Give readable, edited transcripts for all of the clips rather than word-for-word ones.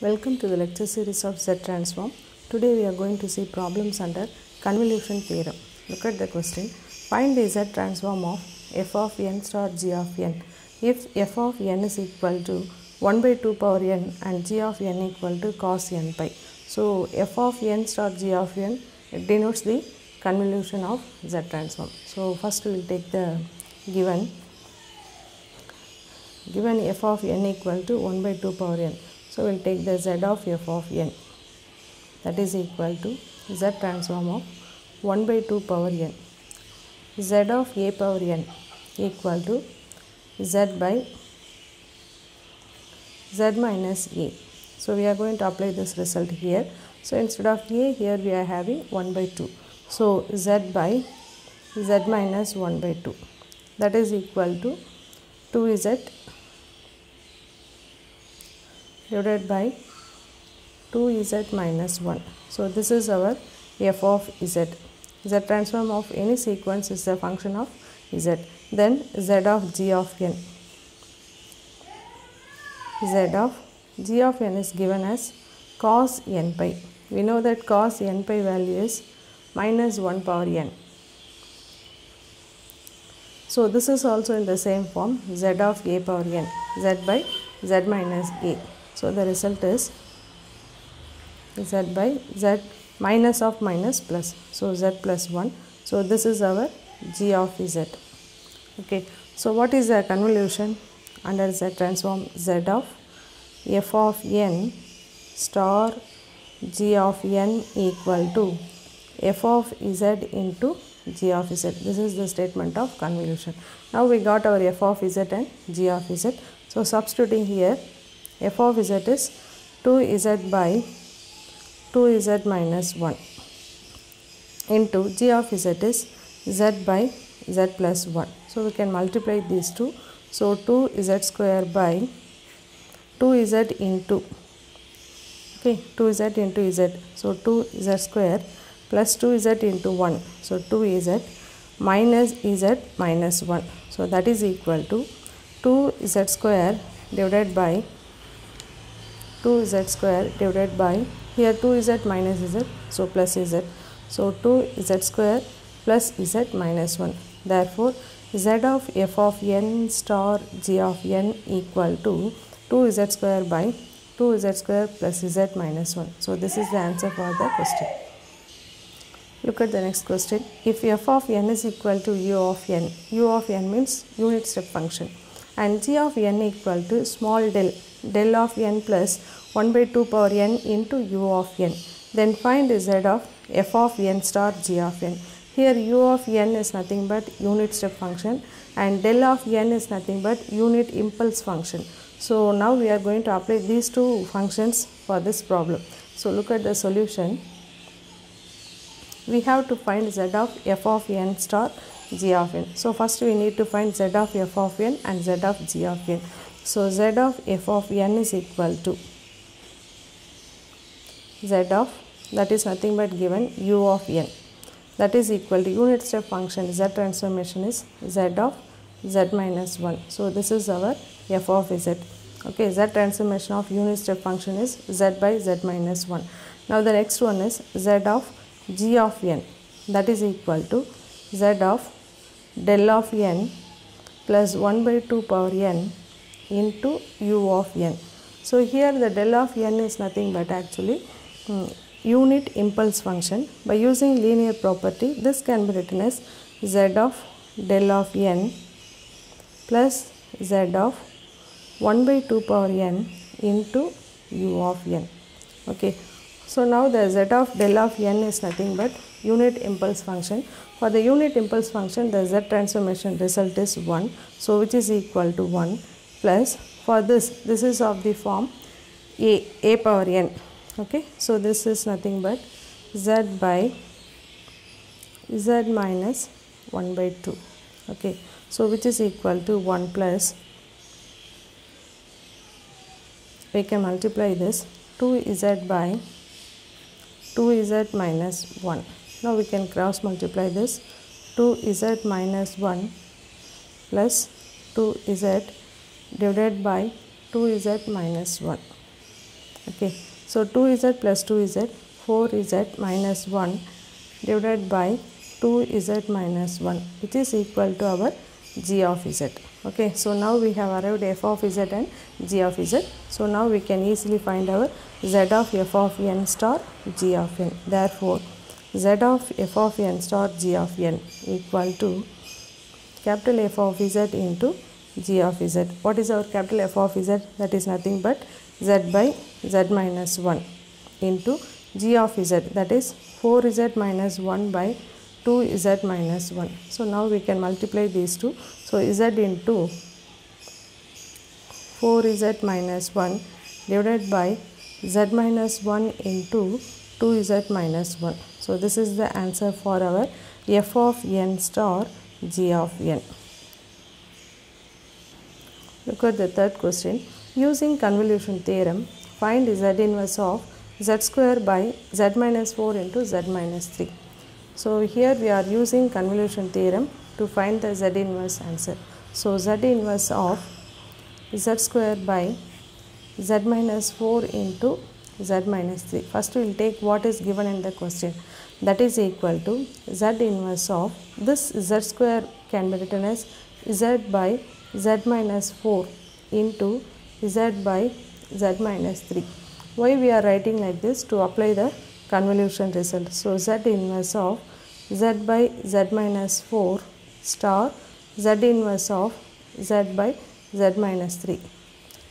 Welcome to the lecture series of Z transform. Today we are going to see problems under convolution theorem. Look at the question. Find the Z transform of f of n star g of n if f of n is equal to 1 by 2 power n and g of n equal to cos n pi. So f of n star g of n denotes the convolution of Z transform. So first we will take the given f of n equal to 1 by 2 power n. So we will take the z of f of n, that is equal to Z transform of 1 by 2 power n. Z of a power n equal to z by z minus a. So we are going to apply this result here. So instead of a, here we are having 1 by 2. So z by z minus 1 by 2, that is equal to 2z divided by 2z minus 1. So this is our f of z. Z transform of any sequence is a function of z. Then z of g of n. Z of g of n is given as cos n pi. We know that cos n pi value is minus 1 power n. So this is also in the same form, z of a power n, z by z minus a. So the result is z by z minus of minus plus. So z plus 1. So this is our g of z. Okay. So what is the convolution under Z transform? Z of f of n star g of n equal to f of z into g of z. This is the statement of convolution. Now we got our f of z and g of z. So substituting here, f of z is 2z by 2z minus 1 into g of z is z by z plus 1. So we can multiply these two. So 2z square by 2z into 2z into z. So 2z square plus 2z into 1. So 2z minus z minus 1. So that is equal to 2z square divided by 2z square divided by, here 2z minus z, so plus z. So 2z square plus z minus 1. Therefore, z of f of n star g of n equal to 2z square by 2z square plus z minus 1. So this is the answer for the question. Look at the next question. If f of n is equal to u of n means unit step function, and g of n equal to small del of n plus 1 by 2 power n into u of n, then find z of f of n star g of n. Here u of n is nothing but unit step function and del of n is nothing but unit impulse function. So now we are going to apply these two functions for this problem. So look at the solution. We have to find z of f of n star g of n. So first we need to find z of f of n and z of g of n. So z of f of n is equal to z of, that is nothing but given, u of n, that is equal to unit step function z transformation is z of z minus 1. So this is our f of z. Okay, z transformation of unit step function is z by z minus 1. Now the next one is z of g of n, that is equal to z of del of n plus 1 by 2 power n into u of n. So here the del of n is nothing but actually unit impulse function. By using linear property, this can be written as z of del of n plus z of 1 by 2 power n into u of n. Okay. So now the z of del of n is nothing but unit impulse function. For the unit impulse function, the z transformation result is 1. So which is equal to 1 plus, for this is of the form a power n. Okay. So this is nothing but z by z minus 1 by 2. Okay. So which is equal to 1 plus, we can multiply this 2z by 2z minus 1. Now we can cross multiply this 2z minus 1 plus 2z divided by 2z minus 1. Okay, so 2z plus 2z, 4z minus 1 divided by 2z minus 1, which is equal to our g of z. Okay, so now we have arrived f of z and g of z. So now we can easily find our z of f of n star g of n. Therefore, z of f of n star g of n equal to capital F of z into g of z. What is our capital F of z? That is nothing but z by z minus 1 into g of z, that is 4z minus 1 by 2z minus 1. So now we can multiply these two. So z into 4z minus 1 divided by z minus 1 into 2z minus 1. So this is the answer for our f of n star g of n. Look at the third question. Using convolution theorem, find z inverse of z square by z minus 4 into z minus 3. So here we are using convolution theorem to find the z inverse answer. So z inverse of z square by z minus 4 into z minus 3. First we will take what is given in the question. That is equal to z inverse of this z square can be written as z by z minus 4 into z by z minus 3. Why we are writing like this? To apply the convolution result. So z inverse of z by z minus 4 star z inverse of z by z minus 3.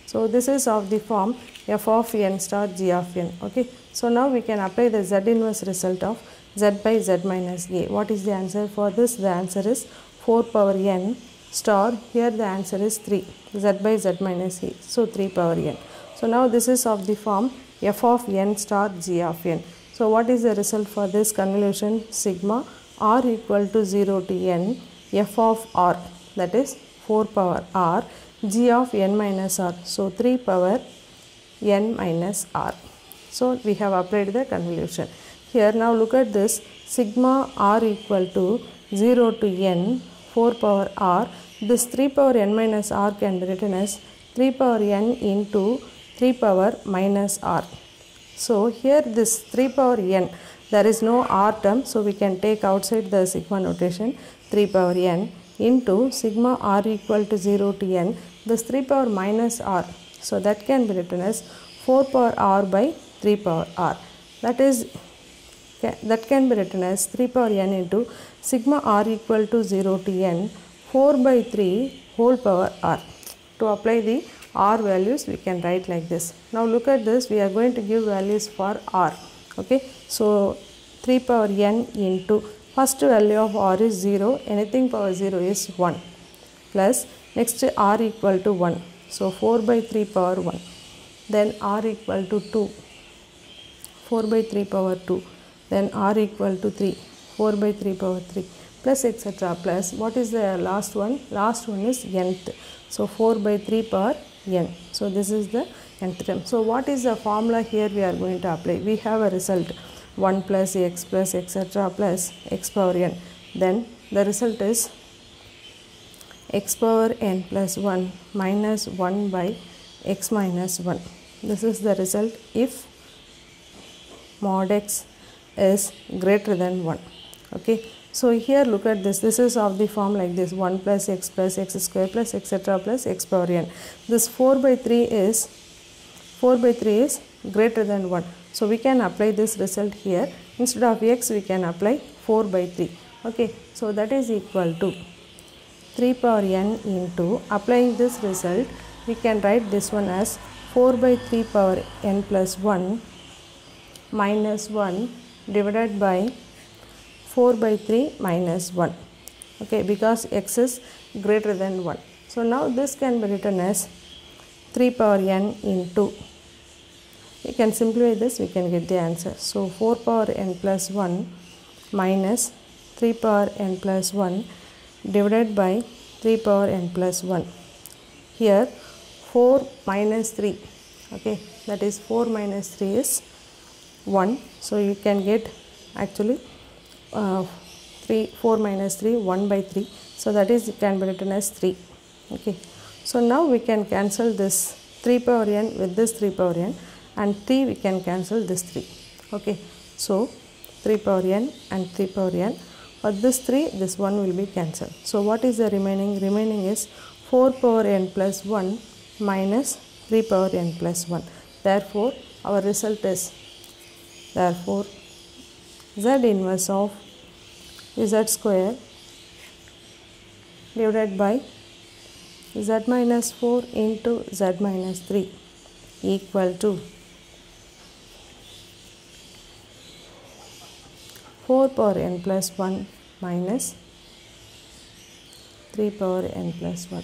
So this is of the form f of n star g of n. Okay. So now we can apply the z inverse result of z by z minus a. What is the answer for this? The answer is 4 power n star. Here the answer is 3, z by z minus a. So 3 power n. So now this is of the form f of n star g of n. So what is the result for this convolution? Sigma r equal to 0 to n f of r, that is 4 power r g of n minus r. So 3 power n minus r. So we have applied the convolution. Here now look at this, sigma r equal to 0 to n 4 power r. This 3 power n minus r can be written as 3 power n into 3 power minus r. So here this 3 power n, there is no r term, so we can take outside the sigma notation, 3 power n into sigma r equal to 0 to n, this 3 power minus r. So that can be written as 4 power r by 3 power r. That can be written as 3 power n into sigma r equal to 0 to n 4 by 3 whole power r. To apply the r values we can write like this. Now look at this, we are going to give values for r. Okay, so 3 power n into first value of r is 0, anything power 0 is 1, plus next r equal to 1. So 4 by 3 power 1, then r equal to 2, 4 by 3 power 2, then r equal to 3, 4 by 3 power 3, plus etc. plus what is the last one? Last one is nth. So 4 by 3 power n. So this is the nth term. So what is the formula here we are going to apply? We have a result 1 plus x plus etc. plus x power n. Then the result is x power n plus 1 minus 1 by x minus 1. This is the result if mod x is greater than 1. Okay. So here look at this. This is of the form like this, 1 plus x square plus etc. plus x power n. This 4 by 3 is greater than 1. So we can apply this result here. Instead of x we can apply 4 by 3. Okay. So that is equal to 3 power n into, applying this result we can write this one as 4 by 3 power n plus 1 minus 1 divided by 4 by 3 minus 1. Okay, because x is greater than 1. So now this can be written as 3 power n into, we can simplify this, we can get the answer. So 4 power n plus 1 minus 3 power n plus 1 divided by 3 power n plus 1. Here 4 minus 3, okay, that is 4 minus 3 is 1. So you can get actually 4 minus 3, 1 by 3. So that is, it can be written as 3. Okay. So now we can cancel this 3 power n with this 3 power n. and 3 we can cancel this 3. Okay, so 3 power n and 3 power n. For this 3, this 1 will be cancelled. So what is the remaining? Remaining is 4 power n plus 1 minus 3 power n plus 1. Therefore, our result is, therefore, z inverse of z square divided by z minus 4 into z minus 3 equal to 4 power n plus 1 minus 3 power n plus 1.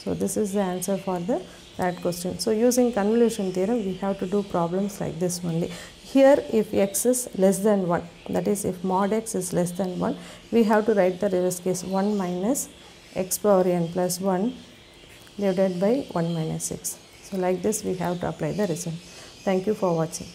So this is the answer for that question. So using convolution theorem, we have to do problems like this only. Here, if x is less than 1, that is if mod x is less than 1, we have to write the reverse case 1 minus x power n plus 1 divided by 1 minus x. So like this we have to apply the result. Thank you for watching.